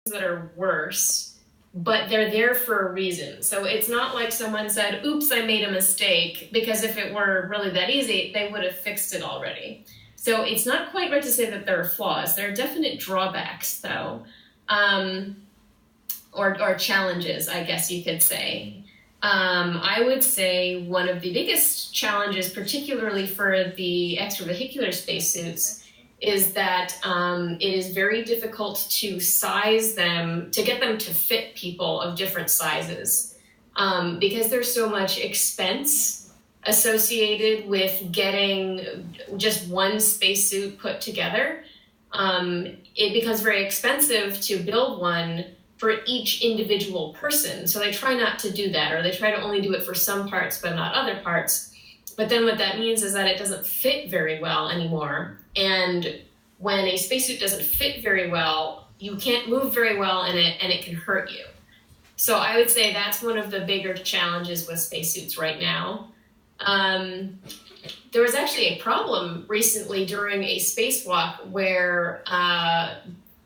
that are worse, but they're there for a reason. So it's not like someone said, oops, I made a mistake, because if it were really that easy, they would have fixed it already. So it's not quite right to say that there are flaws. There are definite drawbacks, though, or challenges, I guess you could say. I would say one of the biggest challenges, particularly for the extravehicular spacesuits, is that it is very difficult to size them, to get them to fit people of different sizes, because there's so much expense associated with getting just one spacesuit put together. It becomes very expensive to build one for each individual person. So they try not to do that, or they try to only do it for some parts but not other parts. But then what that means is that it doesn't fit very well anymore. And when a spacesuit doesn't fit very well, you can't move very well in it, and it can hurt you. So I would say that's one of the bigger challenges with spacesuits right now. There was actually a problem recently during a spacewalk where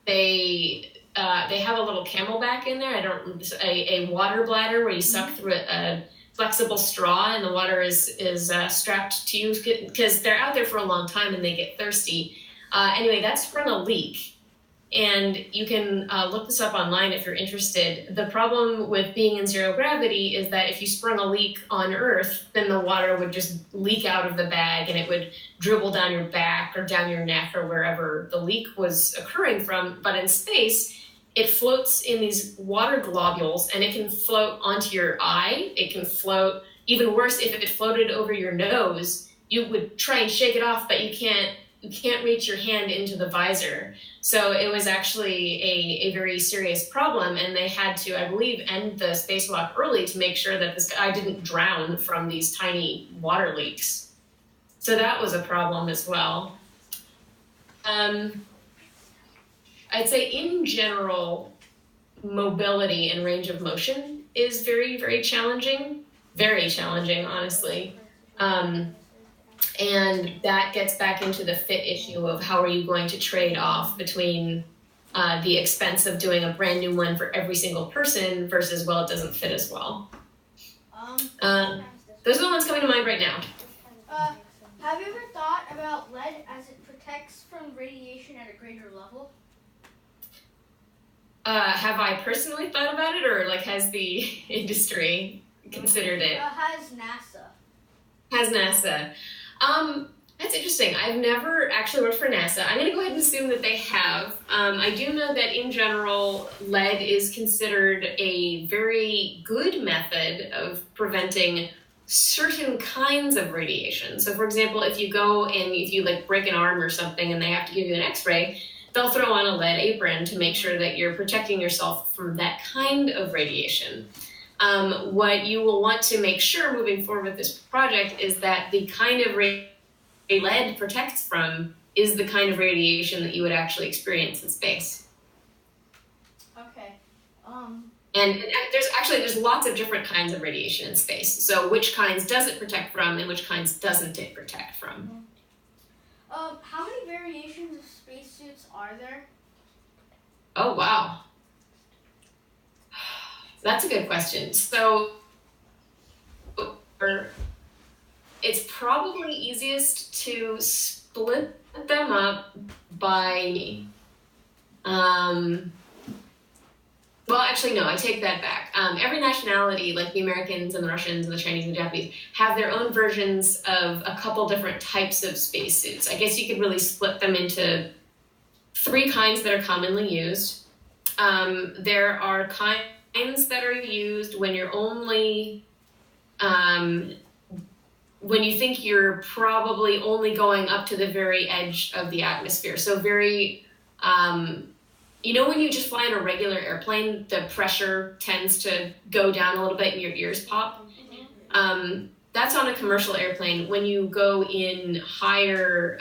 they have a little camelback in there. A water bladder where you suck through a flexible straw, and the water is strapped to you because they're out there for a long time and they get thirsty. Anyway, that sprung a leak. And you can look this up online if you're interested. The problem with being in zero gravity is that if you sprung a leak on Earth, then the water would just leak out of the bag and it would dribble down your back or down your neck or wherever the leak was occurring from. But in space, it floats in these water globules, and it can float onto your eye. It can float, even worse, if it floated over your nose, you would try and shake it off, but you can't reach your hand into the visor. So it was actually a very serious problem, and they had to, I believe, end the spacewalk early to make sure that this guy didn't drown from these tiny water leaks. So that was a problem as well. I'd say in general, mobility and range of motion is very, very challenging, honestly. And that gets back into the fit issue of how are you going to trade off between the expense of doing a brand new one for every single person versus, well, it doesn't fit as well. Those are the ones coming to mind right now. Have you ever thought about lead as it protects from radiation at a greater level? Have I personally thought about it, or like has the industry considered it? Has NASA. Has NASA. That's interesting. I've never actually worked for NASA. I'm going to go ahead and assume that they have. I do know that in general, lead is considered a very good method of preventing certain kinds of radiation. So for example, if you go and if you like break an arm or something and they have to give you an x-ray, they'll throw on a lead apron to make sure that you're protecting yourself from that kind of radiation. What you will want to make sure moving forward with this project is that the kind of lead protects from is the kind of radiation that you would actually experience in space. Okay. And there's lots of different kinds of radiation in space. So which kinds does it protect from and which kinds doesn't it protect from? How many variations of spacesuits are there? Oh, wow. That's a good question. So it's probably easiest to split them up by, well, actually, no, I take that back. Every nationality, like the Americans and the Russians and the Chinese and the Japanese, have their own versions of a couple different types of spacesuits. I guess you could really split them into three kinds that are commonly used. There are kinds that are used when you're only, when you think you're probably only going up to the very edge of the atmosphere. So very, you know, when you just fly in a regular airplane, the pressure tends to go down a little bit and your ears pop. That's on a commercial airplane. When you go in higher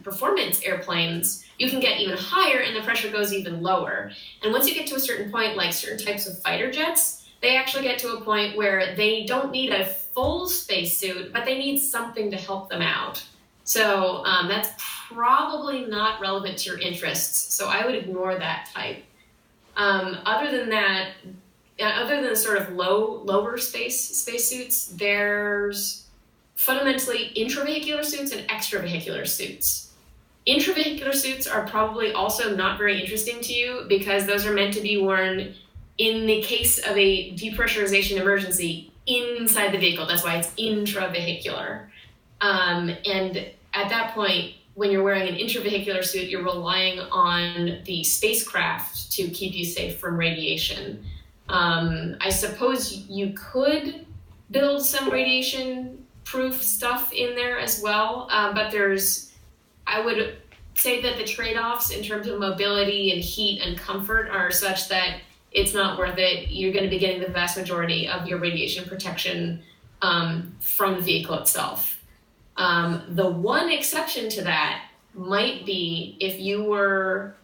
performance airplanes, you can get even higher and the pressure goes even lower. And once you get to a certain point, like certain types of fighter jets, they actually get to a point where they don't need a full spacesuit, but they need something to help them out. So that's probably not relevant to your interests. So I would ignore that type. Other than that, other than sort of lower spacesuits, there's fundamentally intravehicular suits and extravehicular suits. Intravehicular suits are probably also not very interesting to you because those are meant to be worn in the case of a depressurization emergency inside the vehicle. That's why it's intravehicular. And at that point, when you're wearing an intravehicular suit, you're relying on the spacecraft to keep you safe from radiation. I suppose you could build some radiation-proof stuff in there as well, but I would say that the trade-offs in terms of mobility and heat and comfort are such that it's not worth it. You're going to be getting the vast majority of your radiation protection from the vehicle itself. The one exception to that might be if you were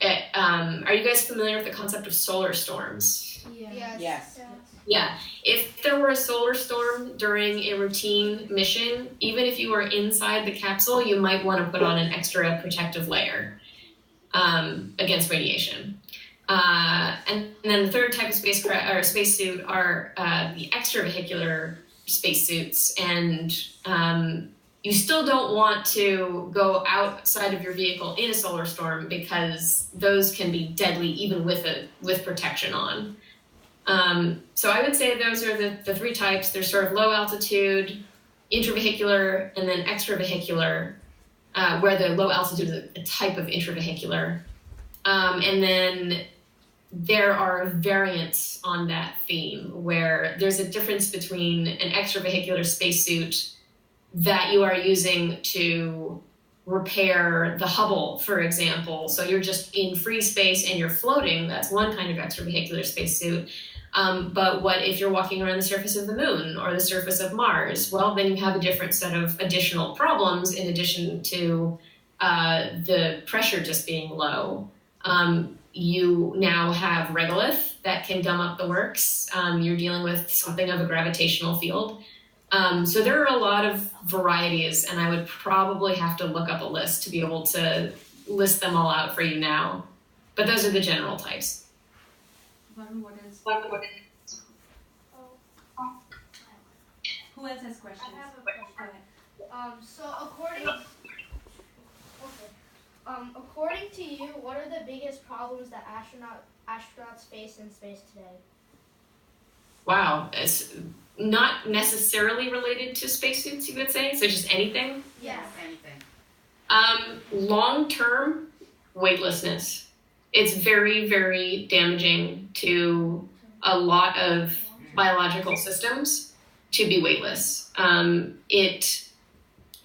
are you guys familiar with the concept of solar storms? Yes. Yeah. If there were a solar storm during a routine mission, even if you were inside the capsule, you might want to put on an extra protective layer against radiation. And then the third type of spacesuit are the extravehicular spacesuits, and you still don't want to go outside of your vehicle in a solar storm because those can be deadly even with protection on. So I would say those are the three types. There's sort of low altitude, intravehicular, and then extravehicular, where the low altitude is a type of intravehicular. And then there are variants on that theme where there's a difference between an extravehicular spacesuit that you are using to repair the Hubble, for example. So you're just in free space and you're floating. That's one kind of extravehicular spacesuit. But what if you're walking around the surface of the moon or the surface of Mars? Well, then you have a different set of additional problems in addition to the pressure just being low. You now have regolith that can gum up the works. You're dealing with something of a gravitational field. So there are a lot of varieties, and I would probably have to look up a list to be able to list them all out for you now. But those are the general types. What is? Who else has questions? I have a question. Go ahead. So according to you, what are the biggest problems that astronauts face in space today? Wow, it's not necessarily related to spacesuits, you would say? So just anything? Yes. Anything. Long-term, weightlessness. It's very, very damaging to a lot of biological systems to be weightless. It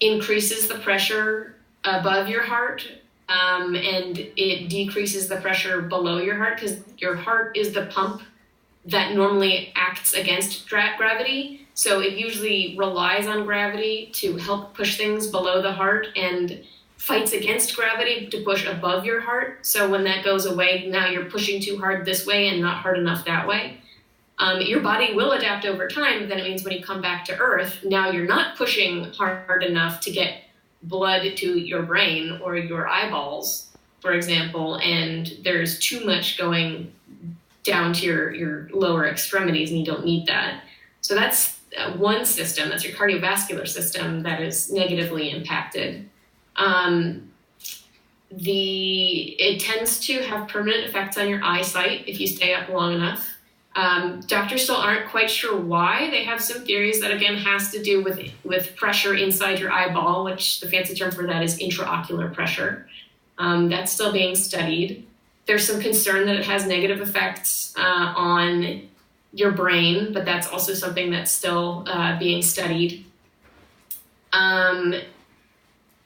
increases the pressure above your heart, and it decreases the pressure below your heart because your heart is the pump that normally acts against gravity. So it usually relies on gravity to help push things below the heart and fights against gravity to push above your heart. So when that goes away, now you're pushing too hard this way and not hard enough that way. Your body will adapt over time. Then it means when you come back to Earth, now you're not pushing hard enough to get blood to your brain or your eyeballs, for example, and there's too much going down to your lower extremities and you don't need that. So that's one system, that's your cardiovascular system that is negatively impacted. It tends to have permanent effects on your eyesight if you stay up long enough. Doctors still aren't quite sure why. They have some theories that, again, has to do with pressure inside your eyeball, which the fancy term for that is intraocular pressure. That's still being studied. There's some concern that it has negative effects on your brain, but that's also something that's still being studied.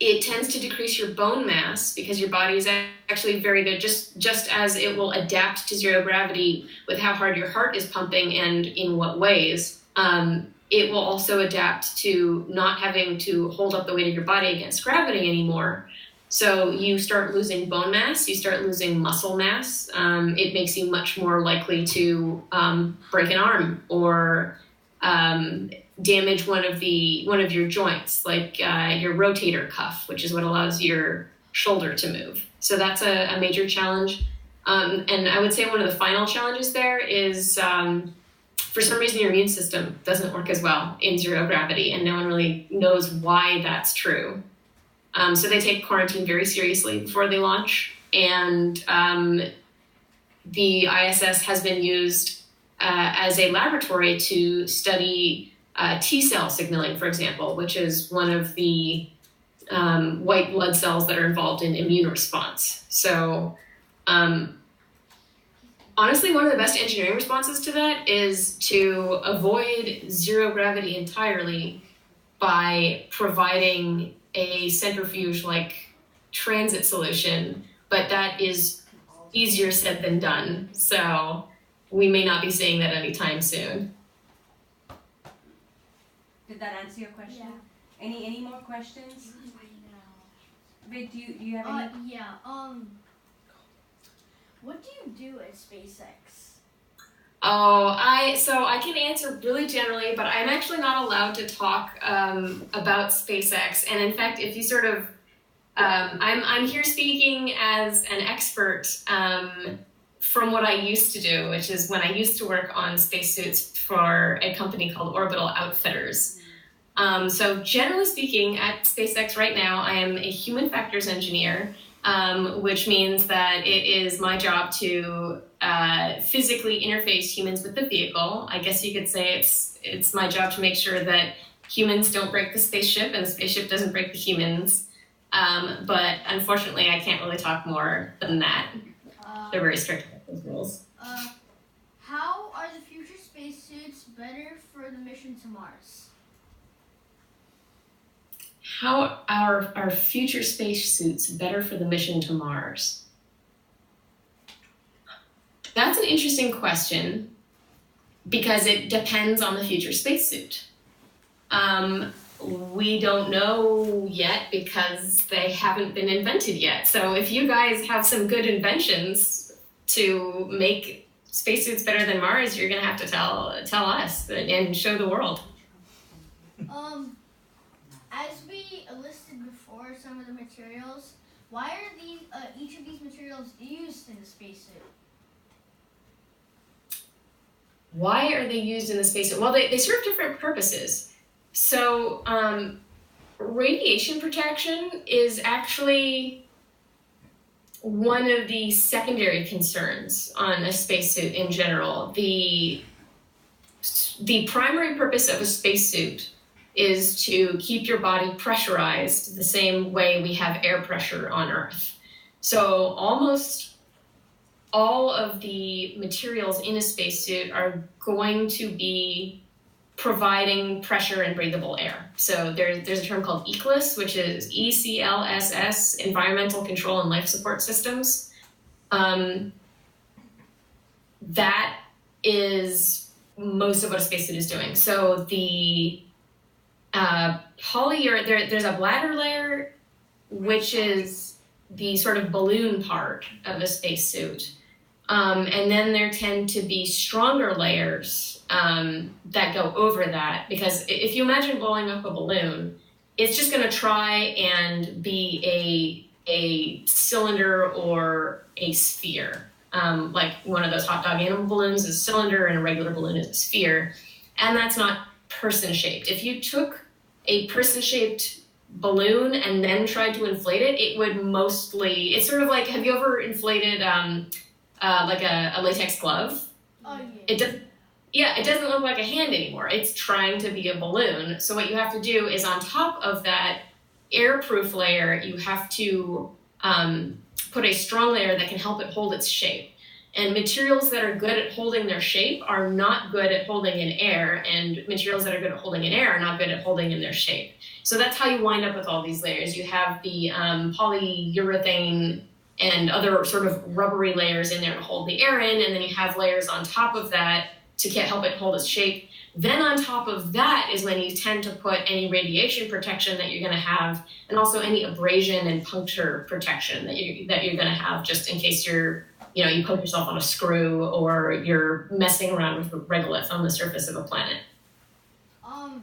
It tends to decrease your bone mass because your body is actually very good, just as it will adapt to zero gravity with how hard your heart is pumping and in what ways. It will also adapt to not having to hold up the weight of your body against gravity anymore. So you start losing bone mass, you start losing muscle mass. It makes you much more likely to break an arm or damage one of your joints, like your rotator cuff, which is what allows your shoulder to move. So that's a major challenge. And I would say one of the final challenges there is for some reason your immune system doesn't work as well in zero gravity, and no one really knows why that's true. So they take quarantine very seriously before they launch, and the ISS has been used as a laboratory to study T cell signaling, for example, which is one of the white blood cells that are involved in immune response. So honestly, one of the best engineering responses to that is to avoid zero gravity entirely by providing a centrifuge-like transit solution, but that is easier said than done. So we may not be seeing that anytime soon. Did that answer your question? Yeah. Any more questions? Wait, do you have any? Yeah. What do you do at SpaceX? So I can answer really generally, but I'm actually not allowed to talk about SpaceX. And in fact, if you sort of, I'm here speaking as an expert from what I used to do, which is when I used to work on spacesuits for a company called Orbital Outfitters. So generally speaking, at SpaceX right now, I am a human factors engineer, which means that it is my job to physically interface humans with the vehicle. I guess you could say it's my job to make sure that humans don't break the spaceship and the spaceship doesn't break the humans. But unfortunately, I can't really talk more than that. They're very strict about those rules. How are the future spacesuits better for the mission to Mars? How are our future spacesuits better for the mission to Mars? That's an interesting question because it depends on the future spacesuit. We don't know yet because they haven't been invented yet. So if you guys have some good inventions to make spacesuits better than Mars, you're gonna have to tell us and show the world. As we listed before, some of the materials, why are each of these materials used in the spacesuit? Why are they used in the spacesuit? Well, they serve different purposes. So radiation protection is actually one of the secondary concerns on a spacesuit in general. The primary purpose of a spacesuit is to keep your body pressurized the same way we have air pressure on Earth. So almost all of the materials in a spacesuit are going to be providing pressure and breathable air. So there's a term called ECLSS, which is ECLSS, Environmental Control and Life Support Systems. That is most of what a spacesuit is doing. So the there's a bladder layer, which is the sort of balloon part of a spacesuit. And then there tend to be stronger layers that go over that, because if you imagine blowing up a balloon, it's just going to try and be a cylinder or a sphere. Like one of those hot dog animal balloons is a cylinder and a regular balloon is a sphere. And that's not person-shaped. If you took a person-shaped balloon and then tried to inflate it, it would mostly, it's sort of like, have you ever inflated like a latex glove? Oh, yeah. It doesn't look like a hand anymore. It's trying to be a balloon. So what you have to do is, on top of that airproof layer, you have to put a strong layer that can help it hold its shape. And materials that are good at holding their shape are not good at holding in air, and materials that are good at holding in air are not good at holding in their shape. So that's how you wind up with all these layers. You have the polyurethane and other sort of rubbery layers in there to hold the air in, and then you have layers on top of that to help it hold its shape. Then on top of that is when you tend to put any radiation protection that you're going to have, and also any abrasion and puncture protection that you're going to have, just in case you poke yourself on a screw or you're messing around with regolith on the surface of a planet. I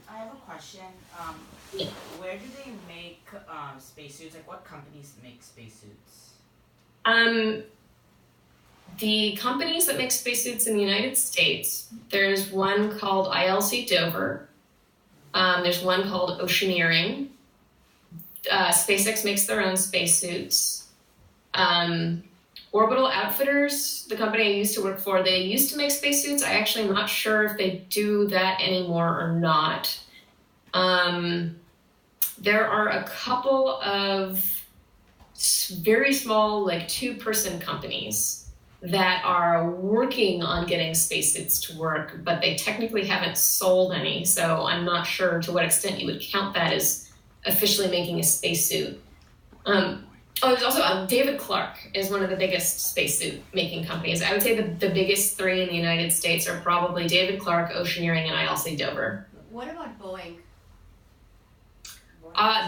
have a question. Yeah. Where do they make spacesuits? Like, what companies make spacesuits? The companies that make spacesuits in the United States, there's one called ILC Dover. There's one called Oceaneering. SpaceX makes their own spacesuits. Orbital Outfitters, the company I used to work for, they used to make spacesuits. I actually am not sure if they do that anymore or not. There are a couple of very small, like 2-person companies that are working on getting spacesuits to work, but they technically haven't sold any. So I'm not sure to what extent you would count that as officially making a spacesuit. There's also David Clark is one of the biggest spacesuit making companies. I would say the biggest 3 in the United States are probably David Clark, Oceaneering, and ILC Dover. What about Boeing?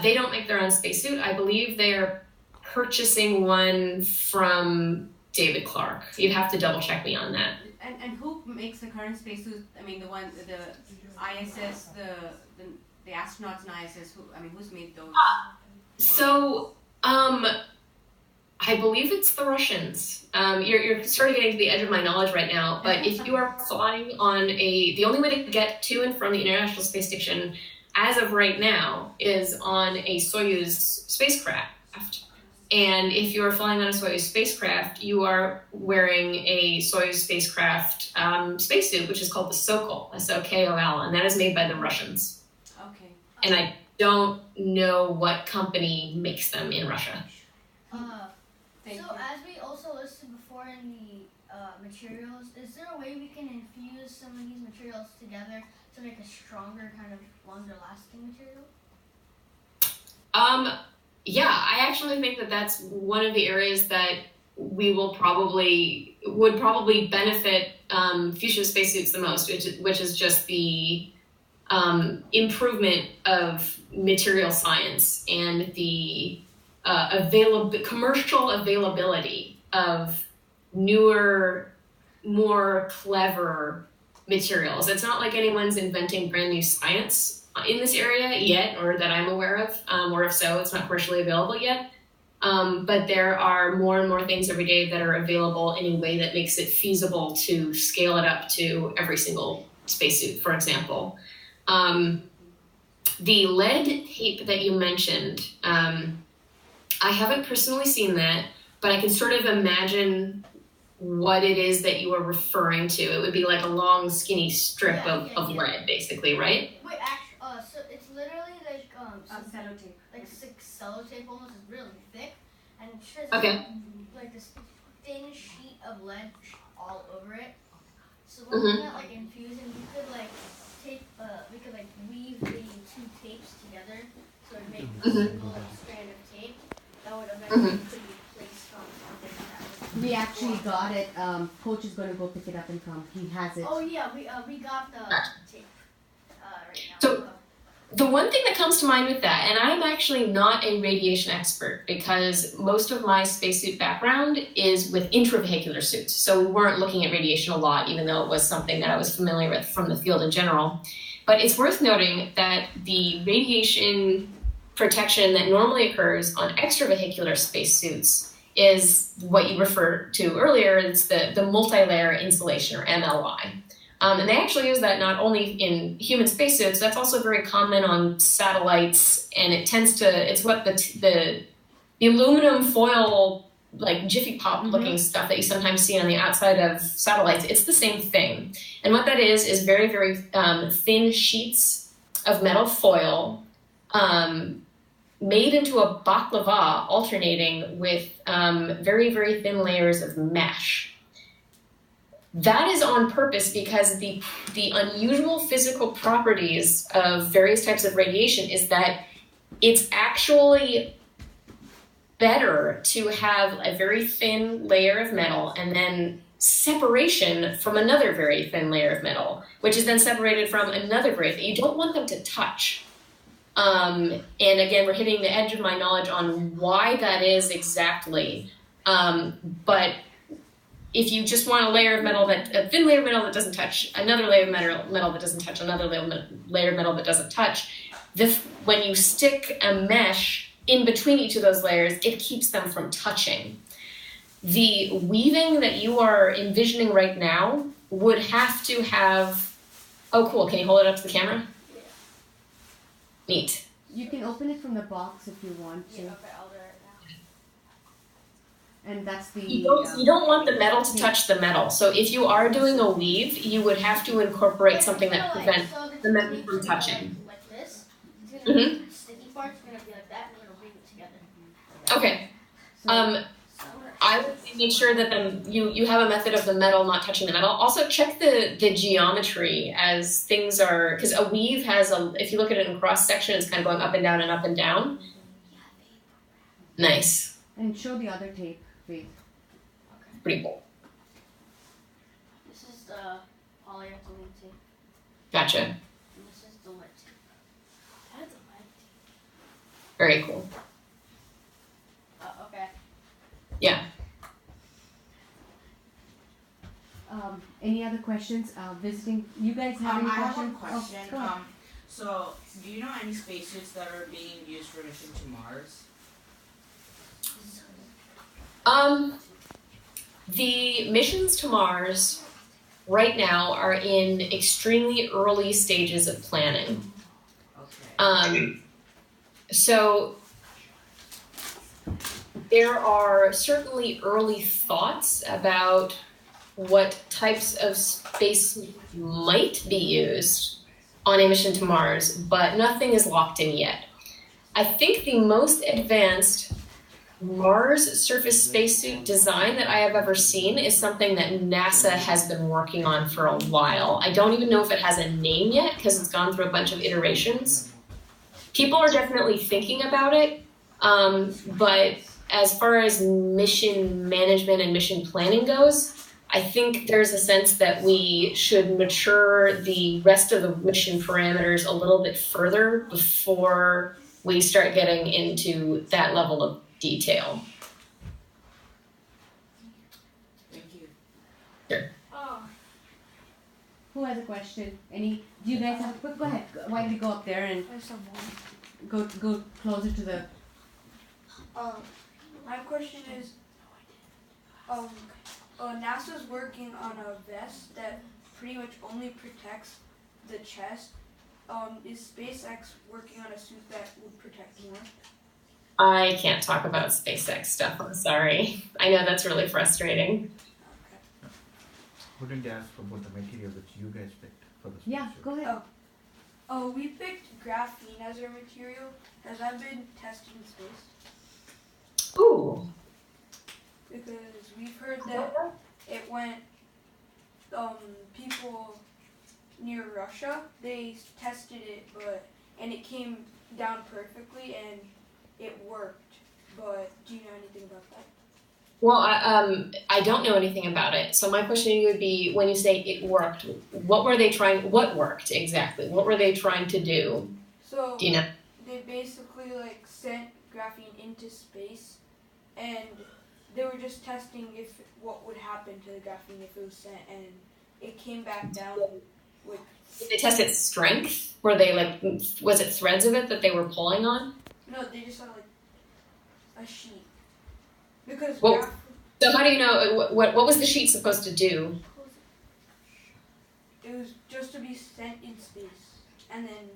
They don't make their own spacesuit. I believe they are purchasing one from David Clark. You'd have to double check me on that. And who makes the current spacesuit? I mean, the ISS, the astronauts in ISS. Who's made those? So, I believe it's the Russians. You're sort of getting to the edge of my knowledge right now, but if you are flying on the only way to get to and from the International Space Station as of right now is on a Soyuz spacecraft. And if you are flying on a Soyuz spacecraft, you are wearing a Soyuz spacecraft spacesuit, which is called the Sokol, S-O-K-O-L, and that is made by the Russians. Okay. And I don't know what company makes them in Russia. As we also listed before in the materials, is there a way we can infuse some of these materials together to make a stronger, kind of longer lasting material? Yeah, I actually think that that's one of the areas that would probably benefit future spacesuits the most, which is just the improvement of material science and the commercial availability of newer, more clever materials. It's not like anyone's inventing brand new science in this area yet, or that I'm aware of, or if so, it's not commercially available yet. But there are more and more things every day that are available in a way that makes it feasible to scale it up to every single spacesuit, for example. The lead tape that you mentioned, I haven't personally seen that, but I can sort of imagine what it is that you are referring to. It would be like a long, skinny strip of lead, basically, right? Wait, so it's literally like sellotape. Like 6 sellotape almost. It's really thick, and it's just like this thin sheet of lead all over it. So looking at like infusing, you could like tape. We could like weave the 2 tapes together, so it makes a single strand of tape that would eventually could be placed on something that. We actually got it. Coach is going to go pick it up and come. He has it. Oh yeah, we got the tape right now. So the one thing that comes to mind with that, and I'm actually not a radiation expert because most of my spacesuit background is with intravehicular suits. So we weren't looking at radiation a lot, even though it was something that I was familiar with from the field in general. But it's worth noting that the radiation protection that normally occurs on extravehicular spacesuits is what you referred to earlier. It's the multi-layer insulation, or MLI. And they actually use that not only in human spacesuits, that's also very common on satellites, and it's what the aluminum foil, like Jiffy Pop looking stuff that you sometimes see on the outside of satellites. It's the same thing. And what that is very, very thin sheets of metal foil made into a baklava, alternating with very, very thin layers of mesh. That is on purpose because the unusual physical properties of various types of radiation is that it's actually better to have a very thin layer of metal and then separation from another very thin layer of metal, which is then separated from another very thin. You don't want them to touch. And again, we're hitting the edge of my knowledge on why that is exactly. But if you just want a layer of metal a thin layer of metal that doesn't touch, another layer of metal that doesn't touch, another layer of metal that doesn't touch, when you stick a mesh in between each of those layers, it keeps them from touching. the weaving that you are envisioning right now would have to have, oh cool, can you hold it up to the camera? Yeah. Neat. You can open it from the box if you want to. Yeah, okay, I'll do it now. And that's the. You don't want the metal to touch the metal. So if you are doing a weave, you would have to incorporate something that prevents the metal from touching. Like this. It's gonna be sticky parts are gonna be like that, and we're gonna weave it together. Okay. I would make sure that you have a method of the metal not touching the metal. Also check the geometry as things are, because a weave has if you look at it in cross section, it's kind of going up and down and up and down. Nice. And show the other tape, Faith. Okay. Pretty cool. This is the polyethylene tape. Gotcha. And this is the lead tape. That's a lead tape. Very cool. Okay. Yeah. Any other questions? Visiting. You guys have any I have questions? one question. Oh, go ahead. So, do you know any spacesuits that are being used for mission to Mars? The missions to Mars right now are in extremely early stages of planning. Okay. So there are certainly early thoughts about what types of space might be used on a mission to Mars, but nothing is locked in yet. I think the most advanced Mars surface spacesuit design that I have ever seen is something that NASA has been working on for a while. I don't even know if it has a name yet because it's gone through a bunch of iterations. People are definitely thinking about it, but as far as mission management and mission planning goes, I think there's a sense that we should mature the rest of the mission parameters a little bit further before we start getting into that level of detail. Thank you. Oh. Who has a question? Any? Do you guys have a quick? Go ahead. Why don't you go up there and There's some more. go closer to the. My question is, NASA's working on a vest that pretty much only protects the chest. Is SpaceX working on a suit that would protect more? I can't talk about SpaceX stuff, I'm sorry. I know that's really frustrating. Okay. Wouldn't you ask about the material that you guys picked for the Yeah, spacesuit? go ahead. Oh, we picked graphene as our material. Has that been tested in space? Ooh. Because we've heard that it went, people near Russia, they tested it, and it came down perfectly and it worked. But do you know anything about that? Well, I don't know anything about it. So my question to you would be, when you say it worked, what worked exactly? What were they trying to do? So Do you know? they basically sent graphene into space, and they were just testing what would happen to the graphene if it was sent, and it came back down with. Did they test its strength? Were they was it threads of it that they were pulling on? No, they just saw a sheet. Because Well, so how do you know, what was the sheet supposed to do? it was just to be sent in space, and then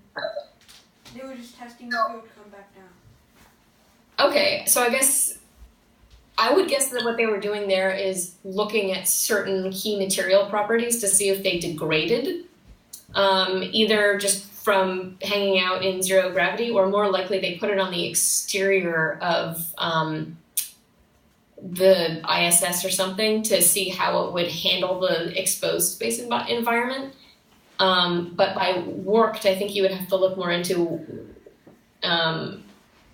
they were just testing if it would come back down. Okay, so I would guess that what they were doing there is looking at certain key material properties to see if they degraded, either just from hanging out in zero gravity, or more likely they put it on the exterior of the ISS or something to see how it would handle the exposed space environment. But by worked, I think you would have to look more into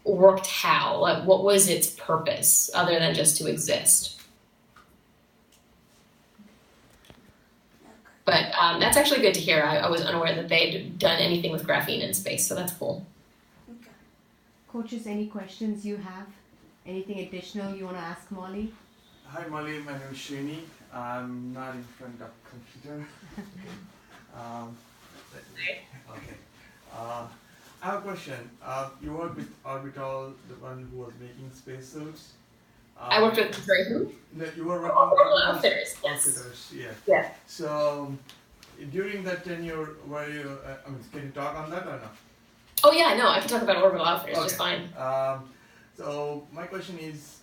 worked how, what was its purpose other than just to exist. But that's actually good to hear. I was unaware that they'd done anything with graphene in space, so that's cool. Okay. Coaches, any questions you have? Anything additional you want to ask Molly? Hi Molly, my name is Srini. I'm not in front of computer. Okay. I have a question. You work with Orbital, the one who was making spacesuits. I worked with, sorry, who? You were working Orbital with Outfitters, yes. Outfitters, yeah. Yeah. So during that tenure, were you? Can you talk on that or no? Oh yeah, no, I can talk about Orbital Outfitters just fine. So my question is,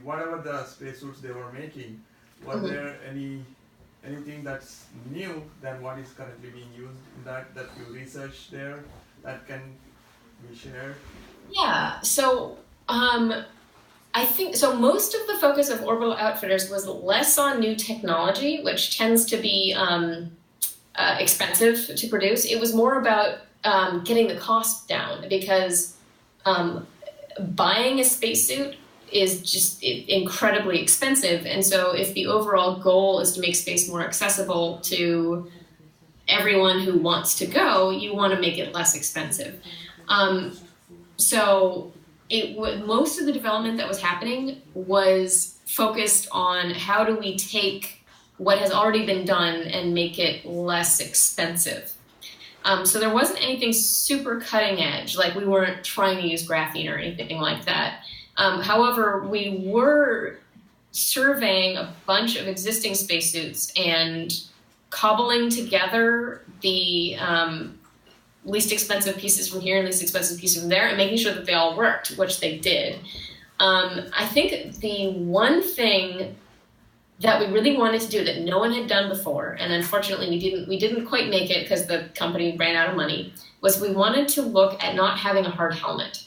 whatever the spacesuits they were making, was there anything that's new than what is currently being used in that you researched there that can be shared? Yeah, so I think so. Most of the focus of Orbital Outfitters was less on new technology, which tends to be expensive to produce. It was more about getting the cost down, because buying a spacesuit is just incredibly expensive. And so if the overall goal is to make space more accessible to everyone who wants to go, you want to make it less expensive. So most of the development that was happening was focused on how do we take what has already been done and make it less expensive. So there wasn't anything super cutting edge, like we weren't trying to use graphene or anything like that. However, we were surveying a bunch of existing spacesuits and cobbling together the least expensive pieces from here and least expensive pieces from there and making sure that they all worked, which they did. I think the one thing that we really wanted to do that no one had done before, and unfortunately we didn't quite make it because the company ran out of money, was we wanted to look at not having a hard helmet.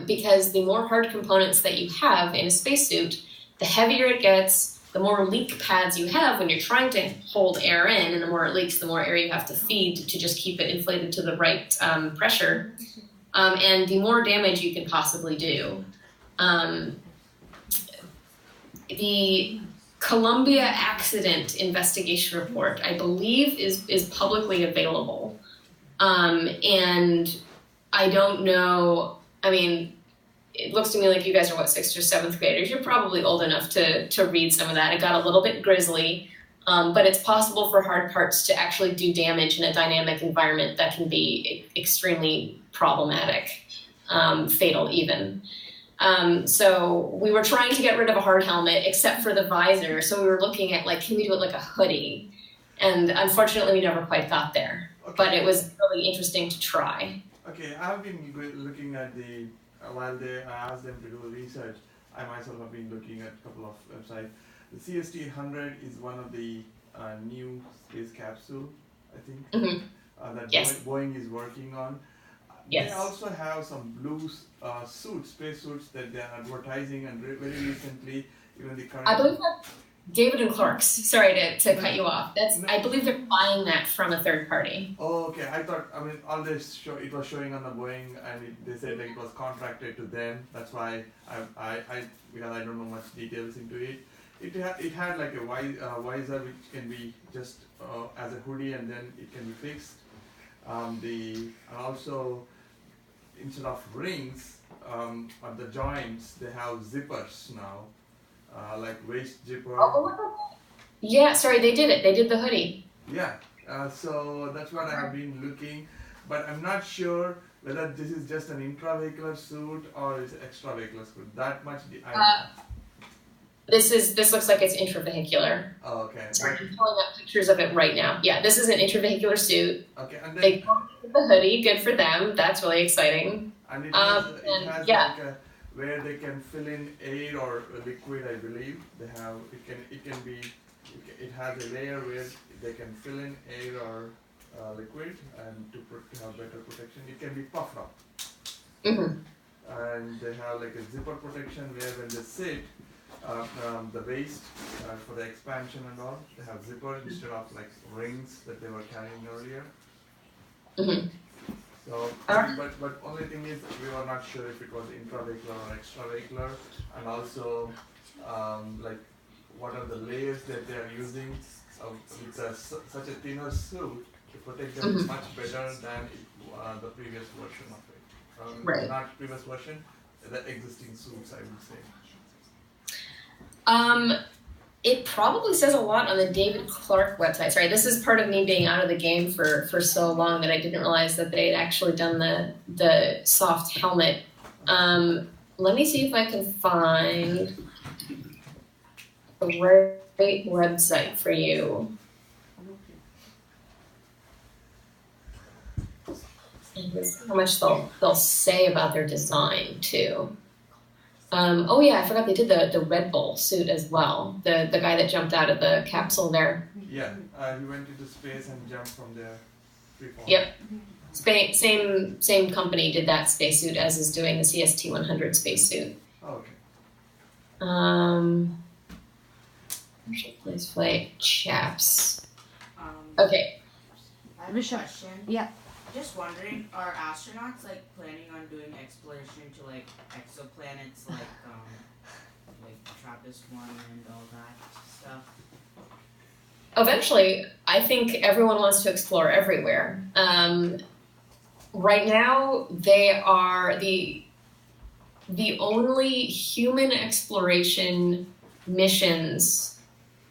Because the more hard components that you have in a spacesuit, the heavier it gets, the more leak pads you have when you're trying to hold air in, and the more it leaks, the more air you have to feed to just keep it inflated to the right pressure, and the more damage you can possibly do. The Columbia accident investigation report, I believe, is publicly available, and I don't know. I mean, it looks to me like you guys are, what, 6th or 7th graders? You're probably old enough to read some of that. It got a little bit grisly, but it's possible for hard parts to actually do damage in a dynamic environment that can be extremely problematic, fatal even. So we were trying to get rid of a hard helmet, except for the visor. So we were looking at, like, can we do it like a hoodie? And unfortunately, we never quite got there. Okay. But it was really interesting to try. Okay, I've been looking at while I asked them to do research, I myself have been looking at a couple of websites. The CST-100 is one of the new space capsule, I think, that yes. Boeing is working on. Yes. They also have some blue space suits that they're advertising, and very recently, even the current... I believe that David and Clark's, sorry to cut you off, I believe they're buying that from a third party. Oh, okay. I thought, all this it was showing on the Boeing, and they said like it was contracted to them. That's why because I don't know much details into it. It had like a visor which can be just as a hoodie, and then it can be fixed. And also, instead of rings at the joints, they have zippers now. Like waist zipper. Yeah, sorry, they did it. They did the hoodie. Yeah, so that's what I have been looking, but I'm not sure whether this is just an intravehicular suit or is extravehicular suit. That much This looks like it's intravehicular. Oh, okay. Sorry, I'm pulling up pictures of it right now. Yeah, this is an intravehicular suit. Okay, and then they the hoodie. Good for them. That's really exciting. And it has yeah. like where they can fill in air or liquid, I believe. It has a layer where they can fill in air or liquid, and to have better protection. It can be puffed up. And they have like a zipper protection where when they sit, the waist for the expansion and all, they have zipper instead of like rings that they were carrying earlier. So, but only thing is we were not sure if it was intravehicular or extravehicular, and also like what are the layers that they are using. With such a thinner suit to protect them is much better than the previous version of it. Right. Not previous version, the existing suits, I would say. It probably says a lot on the David Clark website. Sorry, this is part of me being out of the game for so long that I didn't realize that they had actually done the soft helmet. let me see if I can find the right website for you. And how much they'll say about their design too. Oh yeah, I forgot they did the Red Bull suit as well. The guy that jumped out of the capsule there. Yeah, he went into space and jumped from there. Freeform. Yep. Same company did that spacesuit as is doing the CST-100 spacesuit. Oh, okay. Commercial place flight chaps. Um, Okay. I have a Vishal. question. Yeah. Just wondering, are astronauts like planning on doing exploration to like exoplanets like TRAPPIST-1 and all that stuff? Eventually, I think everyone wants to explore everywhere. Right now, they are the only human exploration missions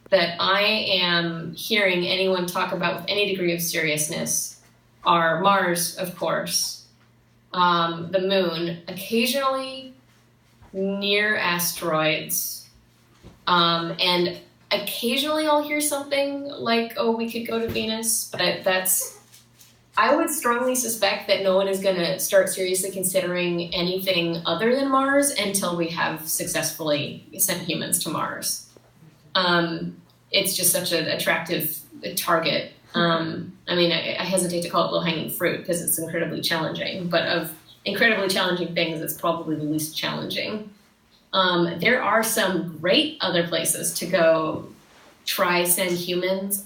that I am hearing anyone talk about with any degree of seriousness are Mars, of course, the moon, occasionally near asteroids, and occasionally I'll hear something like, oh, we could go to Venus, but I would strongly suspect that no one is going to start seriously considering anything other than Mars until we have successfully sent humans to Mars. It's just such an attractive target. I mean, I hesitate to call it low-hanging fruit because it's incredibly challenging, but of incredibly challenging things, it's probably the least challenging. There are some great other places to go try send humans.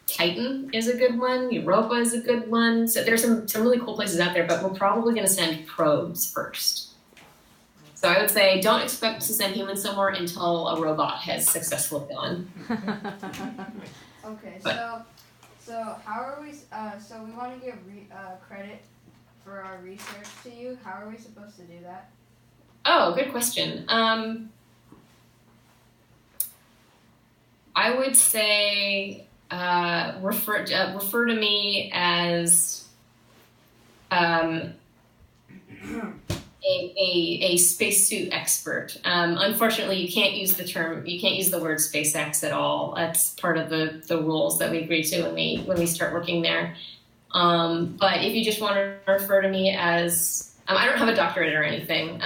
Titan is a good one. Europa is a good one. So there's some really cool places out there, but we're probably going to send probes first. So I would say don't expect to send humans somewhere until a robot has successfully gone. Okay, so how are we? So we want to give credit for our research to you. How are we supposed to do that? Oh, good question. I would say refer to me as a spacesuit expert. Unfortunately, you can't use the word SpaceX at all. That's part of the rules that we agree to when we start working there. But if you just want to refer to me as, I don't have a doctorate or anything.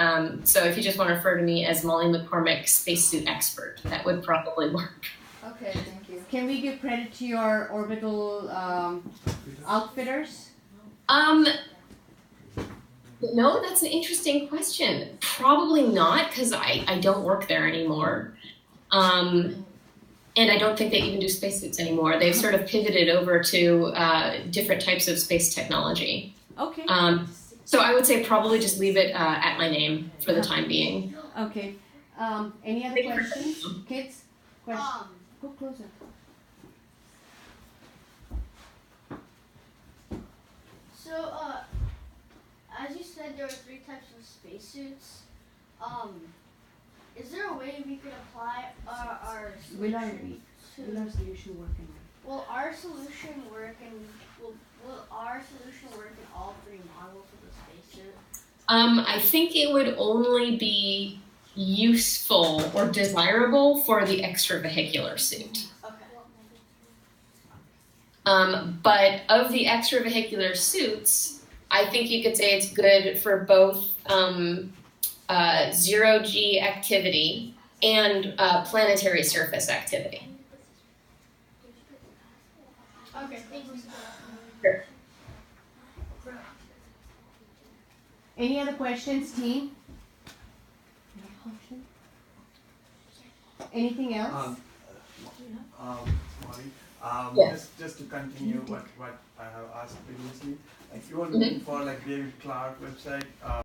So if you just want to refer to me as Molly McCormick, spacesuit expert, that would probably work. Okay, thank you. Can we give credit to your orbital outfitters? No, that's an interesting question. Probably not, because I don't work there anymore. And I don't think they even do spacesuits anymore. They've sort of pivoted over to different types of space technology. Okay. So I would say probably just leave it at my name for the time being. Okay. Any other questions? Kids? Questions? Go closer. So, as you said, there are 3 types of spacesuits. Is there a way we could apply our Will our solution solution work in Will our solution work will our solution work in all 3 models of the spacesuit? I think it would only be useful or desirable for the extravehicular suit. Okay. But of the extravehicular suits, I think you could say it's good for both zero-G activity and planetary surface activity. Okay, thank you. Sure. Any other questions, team? Anything else? Molly, just to continue what I have asked previously, if you are looking for like David Clark website,